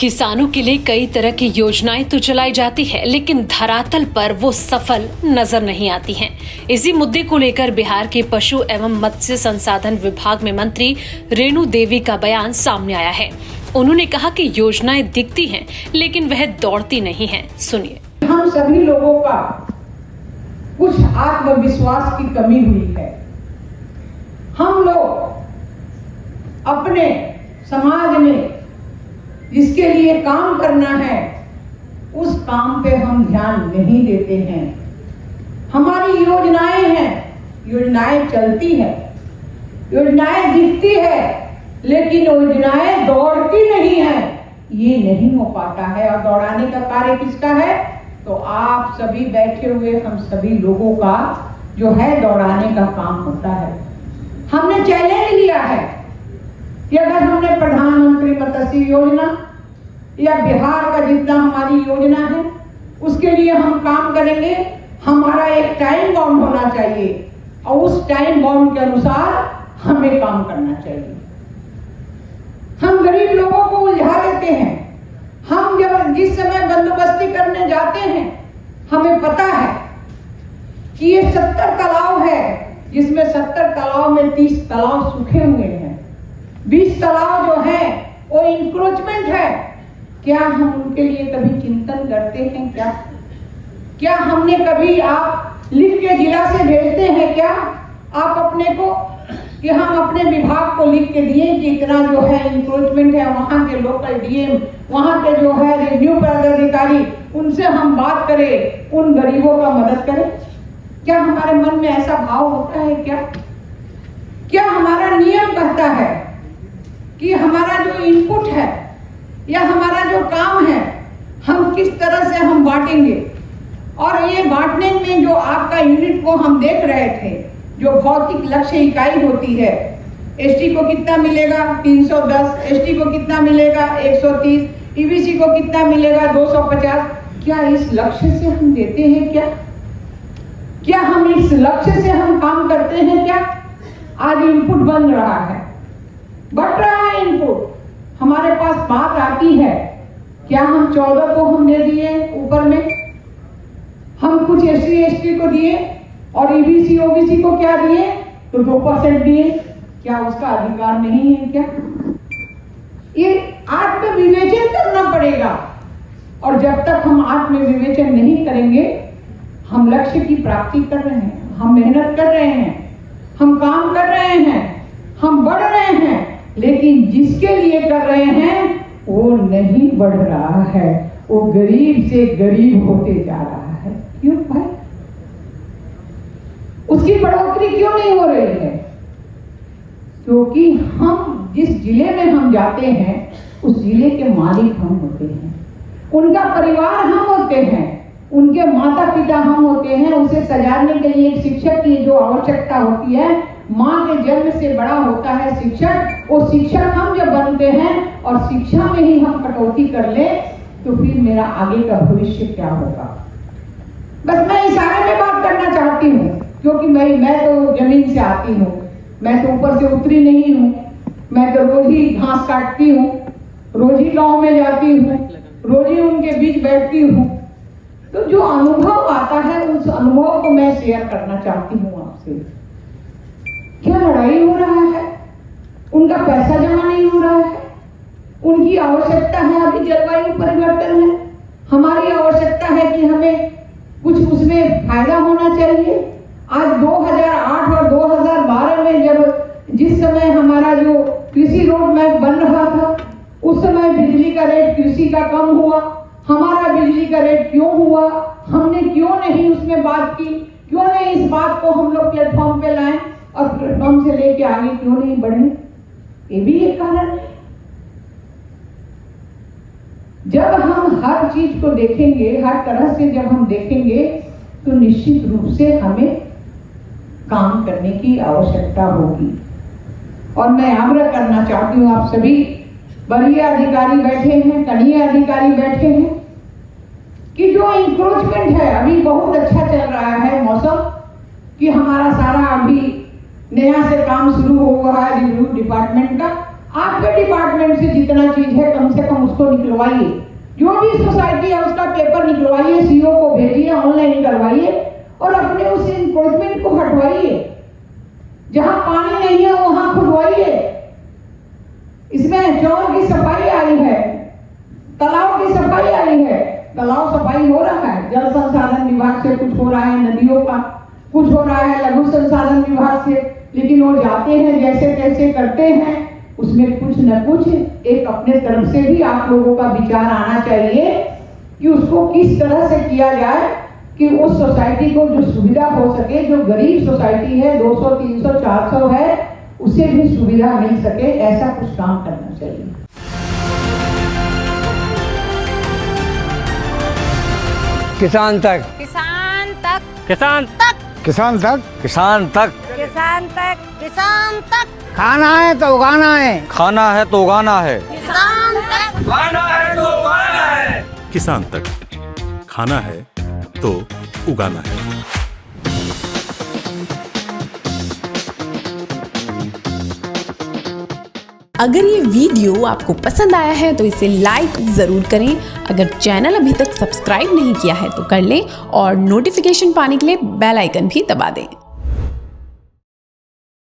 किसानों के लिए कई तरह की योजनाएं तो चलाई जाती है, लेकिन धरातल पर वो सफल नजर नहीं आती हैं। इसी मुद्दे को लेकर बिहार के पशु एवं मत्स्य संसाधन विभाग में मंत्री रेणु देवी का बयान सामने आया है। उन्होंने कहा कि योजनाएं दिखती हैं, लेकिन वह दौड़ती नहीं हैं। सुनिए। हम सभी लोगों का कुछ आत्मविश्वास की कमी हुई है। हम लोग अपने समाज में जिसके लिए काम करना है उस काम पे हम ध्यान नहीं देते हैं। हमारी योजनाएं हैं, योजनाएं चलती है, योजनाएं दिखती है, लेकिन योजनाएं दौड़ती नहीं है। ये नहीं हो पाता है। और दौड़ाने का कार्य किसका है? तो आप सभी बैठे हुए हम सभी लोगों का जो है दौड़ाने का काम होता है। हमने चैलेंज लिया है कि अगर हमने प्रधानमंत्री मत्स्य योजना या बिहार का जितना हमारी योजना है उसके लिए हम काम करेंगे, हमारा एक टाइम बाउंड होना चाहिए और उस टाइम बाउंड के अनुसार हमें काम करना चाहिए। हम गरीब लोगों को उलझा देते हैं। हम जब जिस समय बंदोबस्ती करने जाते हैं हमें पता है कि ये 70 तालाब है, जिसमें 70 तालाब में 30 तालाब सूखे हुए हैं, 20 तालाब जो है वो इंक्रोचमेंट है। क्या हम उनके लिए कभी चिंतन करते हैं? क्या हमने कभी आप लिख के जिला से भेजते हैं क्या आप अपने को कि हम अपने विभाग को लिख के दिए कि इतना जो है इंक्रोचमेंट है, वहां के लोकल डीएम, वहां के जो है रेवेन्यू पदाधिकारी, उनसे हम बात करें, उन गरीबों का मदद करें? क्या हमारे मन में ऐसा भाव होता है? क्या हमारा नियम कहता है कि हमारा जो इनपुट है या हमारा जो काम है हम किस तरह से हम बांटेंगे? और ये बांटने में जो आपका यूनिट को हम देख रहे थे, जो भौतिक लक्ष्य इकाई होती है, एसटी को कितना मिलेगा? 310, एसटी को कितना मिलेगा? 130, ईबीसी को कितना मिलेगा? 250। क्या इस लक्ष्य से हम देते हैं? क्या हम इस लक्ष्य से हम काम करते हैं? क्या आज इनपुट बन रहा है, बढ़ रहा है इनपुट, हमारे पास बात आती है। क्या हम 14 को हम दे दिए ऊपर में, हम कुछ एससी एसटी को दिए और ईबीसी ओबीसी को क्या दिए? तो 2% दिए। क्या उसका अधिकार नहीं है? क्या ये आत्मविवेचन करना पड़ेगा। और जब तक हम आत्मविवेचन नहीं करेंगे, हम लक्ष्य की प्राप्ति कर रहे हैं, हम मेहनत कर रहे हैं, हम काम कर रहे हैं, हम बढ़ रहे हैं, लेकिन जिसके लिए कर रहे हैं वो नहीं बढ़ रहा है, वो गरीब से गरीब होते जा रहा है। क्यों भाई? उसकी बढ़ोतरी क्यों नहीं हो रही है? क्योंकि हम जिस जिले में हम जाते हैं उस जिले के मालिक हम होते हैं, उनका परिवार हम होते हैं, उनके माता पिता हम होते हैं। उसे सजाने के लिए एक शिक्षक की जो आवश्यकता होती है, माँ के जन्म से बड़ा होता है शिक्षक। वो शिक्षक हम जब बनते हैं और शिक्षा में ही हम कटौती कर ले तो फिर मेरा आगे का भविष्य क्या होगा? बस मैं इशारे में बात करना चाहती हूँ, क्योंकि मैं तो जमीन से आती हूँ, मैं तो ऊपर से उतरी नहीं हूँ। मैं तो रोज ही घास काटती हूँ, रोज ही गाँव में जाती हूँ, रोज ही उनके बीच बैठती हूँ। तो जो अनुभव आता है उस अनुभव को मैं शेयर करना चाहती हूँ आपसे। क्या लड़ाई हो रहा है? उनका पैसा जमा नहीं हो रहा है, उनकी आवश्यकता है, अभी जलवायु परिवर्तन है, हमारी आवश्यकता है कि हमें कुछ उसमें फायदा होना चाहिए। आज 2008 और 2012 में जब जिस समय हमारा जो कृषि रोड मैप बन रहा था, उस समय बिजली का रेट कृषि का कम हुआ। हमारा बिजली का रेट क्यों हुआ? हमने क्यों नहीं उसमें बात की? क्यों नहीं इस बात को हम लोग प्लेटफॉर्म पे लाए और प्लेटफॉर्म से लेके आगे क्यों नहीं बढ़े? ये भी एक कारण है। जब हम हर चीज को देखेंगे, हर तरह से जब हम देखेंगे, तो निश्चित रूप से हमें काम करने की आवश्यकता होगी। और मैं आग्रह करना चाहती हूँ, आप सभी वरीय अधिकारी बैठे हैं, कनीय अधिकारी बैठे हैं, कि जो इंक्रोचमेंट है, अभी बहुत अच्छा चल रहा है मौसम, कि हमारा सारा अभी नया से काम शुरू हुआ है रिव्यू डिपार्टमेंट का। आपके डिपार्टमेंट से जितना चीज है कम से कम उसको निकलवाइए। जो भी सोसाइटी है उसका पेपर निकलवाइए, सीओ को भेजिए, ऑनलाइन करवाइए और अपने उस इंक्रोचमेंट को हटवाइए। जहां पानी नहीं है वहां खुदवाइए। इसमें चौर की सफाई आई है, तालाब की सफाई आई है, तालाब सफाई हो रहा है, जल संसाधन विभाग से कुछ हो रहा है, नदियों का कुछ हो रहा है लघु संसाधन विभाग से, लेकिन वो जाते हैं जैसे तैसे करते हैं, उसमें कुछ न कुछ एक अपने तरफ से भी आप लोगों का विचार आना चाहिए कि उसको किस तरह से किया जाए कि उस सोसाइटी को जो सुविधा हो सके, जो गरीब सोसाइटी है 200, 300, 400 है, उसे भी सुविधा मिल सके, ऐसा कुछ काम करना चाहिए। किसान तक, किसान तक, किसान तक, किसान तक, किसान तक, किसान तक, किसान तक, खाना है तो उगाना है, खाना है तो उगाना है, किसान तक, खाना है तो उगाना है, किसान तक, खाना है तो उगाना है। अगर ये वीडियो आपको पसंद आया है तो इसे लाइक ज़रूर करें। अगर चैनल अभी तक सब्सक्राइब नहीं किया है तो कर लें और नोटिफिकेशन पाने के लिए बेल आइकन भी दबा दें।